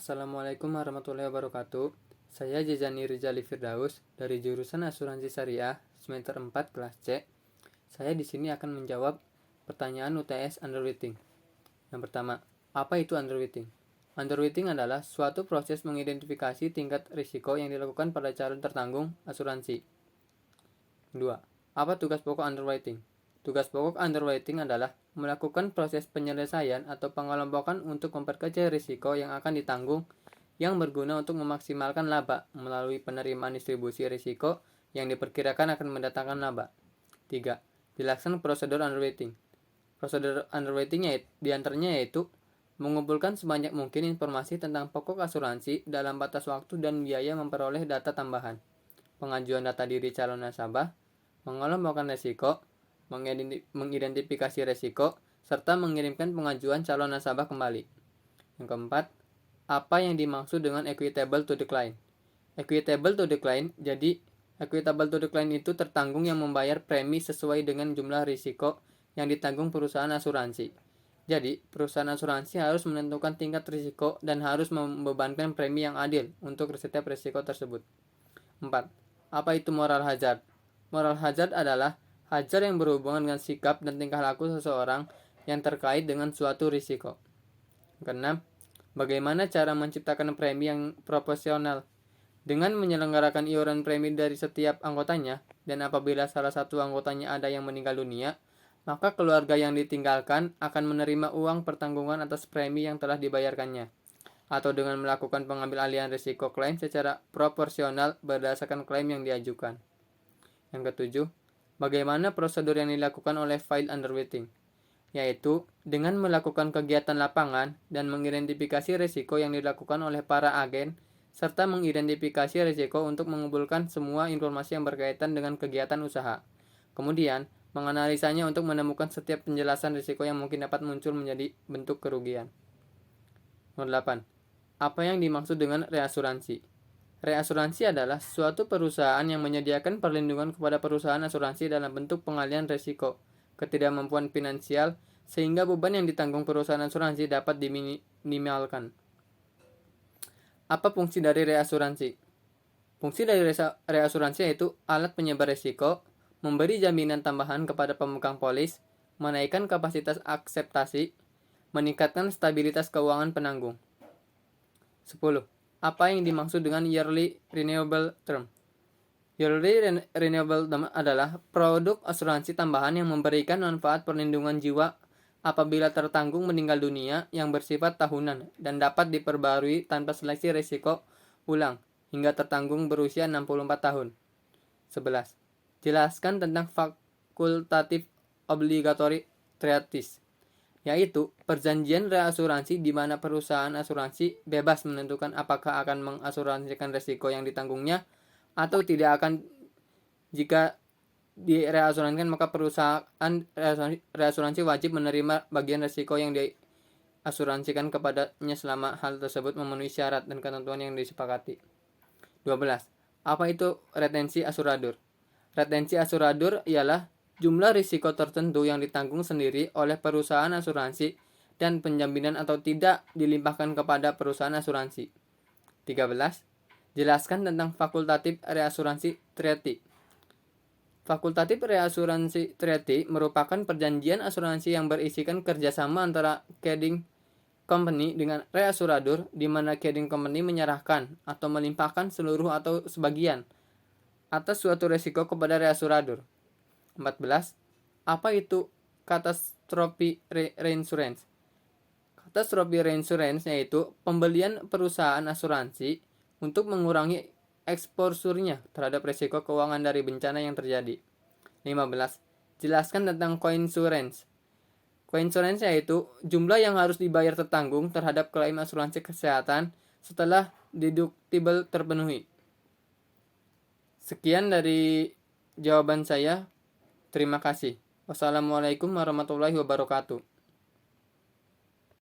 Assalamualaikum warahmatullahi wabarakatuh. Saya Jazani Rizali Firdaus dari jurusan Asuransi Syariah semester 4 kelas C. Saya di sini akan menjawab pertanyaan UTS underwriting. Yang pertama, apa itu underwriting? Underwriting adalah suatu proses mengidentifikasi tingkat risiko yang dilakukan pada calon tertanggung asuransi. Kedua, apa tugas pokok underwriting? Tugas pokok underwriting adalah melakukan proses penyelesaian atau pengelompokan untuk memperkecil risiko yang akan ditanggung yang berguna untuk memaksimalkan laba melalui penerimaan distribusi risiko yang diperkirakan akan mendatangkan laba. 3. Dilaksanakan prosedur underwriting. Prosedur underwriting diantaranya yaitu mengumpulkan sebanyak mungkin informasi tentang pokok asuransi dalam batas waktu dan biaya memperoleh data tambahan, pengajuan data diri calon nasabah, mengelompokkan risiko, mengidentifikasi risiko, serta mengirimkan pengajuan calon nasabah kembali. Yang keempat, apa yang dimaksud dengan equitable to the client? Equitable to the client, jadi equitable to the client itu tertanggung yang membayar premi sesuai dengan jumlah risiko yang ditanggung perusahaan asuransi. Jadi, perusahaan asuransi harus menentukan tingkat risiko dan harus membebankan premi yang adil untuk setiap risiko tersebut. 4. Apa itu moral hazard? Moral hazard adalah hazard yang berhubungan dengan sikap dan tingkah laku seseorang yang terkait dengan suatu risiko. Keenam, bagaimana cara menciptakan premi yang proporsional? Dengan menyelenggarakan iuran premi dari setiap anggotanya, dan apabila salah satu anggotanya ada yang meninggal dunia, maka keluarga yang ditinggalkan akan menerima uang pertanggungan atas premi yang telah dibayarkannya, atau dengan melakukan pengambil alihan risiko klaim secara proporsional berdasarkan klaim yang diajukan. Yang ketujuh, bagaimana prosedur yang dilakukan oleh file underwriting? Yaitu dengan melakukan kegiatan lapangan dan mengidentifikasi risiko yang dilakukan oleh para agen, serta mengidentifikasi risiko untuk mengumpulkan semua informasi yang berkaitan dengan kegiatan usaha. Kemudian, menganalisanya untuk menemukan setiap penjelasan risiko yang mungkin dapat muncul menjadi bentuk kerugian. Nomor 8. Apa yang dimaksud dengan reasuransi? Reasuransi adalah suatu perusahaan yang menyediakan perlindungan kepada perusahaan asuransi dalam bentuk pengalihan risiko, ketidakmampuan finansial, sehingga beban yang ditanggung perusahaan asuransi dapat diminimalkan. Apa fungsi dari reasuransi? Fungsi dari reasuransi yaitu alat penyebar risiko, memberi jaminan tambahan kepada pemegang polis, menaikkan kapasitas akseptasi, meningkatkan stabilitas keuangan penanggung. 10. Apa yang dimaksud dengan yearly renewable term? Yearly renewable term adalah produk asuransi tambahan yang memberikan manfaat perlindungan jiwa apabila tertanggung meninggal dunia yang bersifat tahunan dan dapat diperbarui tanpa seleksi risiko ulang hingga tertanggung berusia 64 tahun. 11. Jelaskan tentang fakultatif obligatory treaties, yaitu perjanjian reasuransi di mana perusahaan asuransi bebas menentukan apakah akan mengasuransikan risiko yang ditanggungnya atau tidak akan. Jika direasuransikan, maka perusahaan reasuransi wajib menerima bagian risiko yang diasuransikan kepadanya selama hal tersebut memenuhi syarat dan ketentuan yang disepakati. 12. Apa itu retensi asuradur? Retensi asuradur ialah jumlah risiko tertentu yang ditanggung sendiri oleh perusahaan asuransi dan penjaminan atau tidak dilimpahkan kepada perusahaan asuransi. 13. Jelaskan tentang fakultatif reasuransi treaty. Fakultatif reasuransi treaty merupakan perjanjian asuransi yang berisikan kerjasama antara ceding company dengan reasuradur, di mana ceding company menyerahkan atau melimpahkan seluruh atau sebagian atas suatu risiko kepada reasuradur. 14. Apa itu catastrophe reinsurance? Catastrophe reinsurance yaitu pembelian perusahaan asuransi untuk mengurangi eksposurnya terhadap risiko keuangan dari bencana yang terjadi. 15. Jelaskan tentang coinsurance. Coinsurance yaitu jumlah yang harus dibayar tertanggung terhadap klaim asuransi kesehatan setelah deductible terpenuhi. Sekian dari jawaban saya. Terima kasih. Wassalamualaikum warahmatullahi wabarakatuh.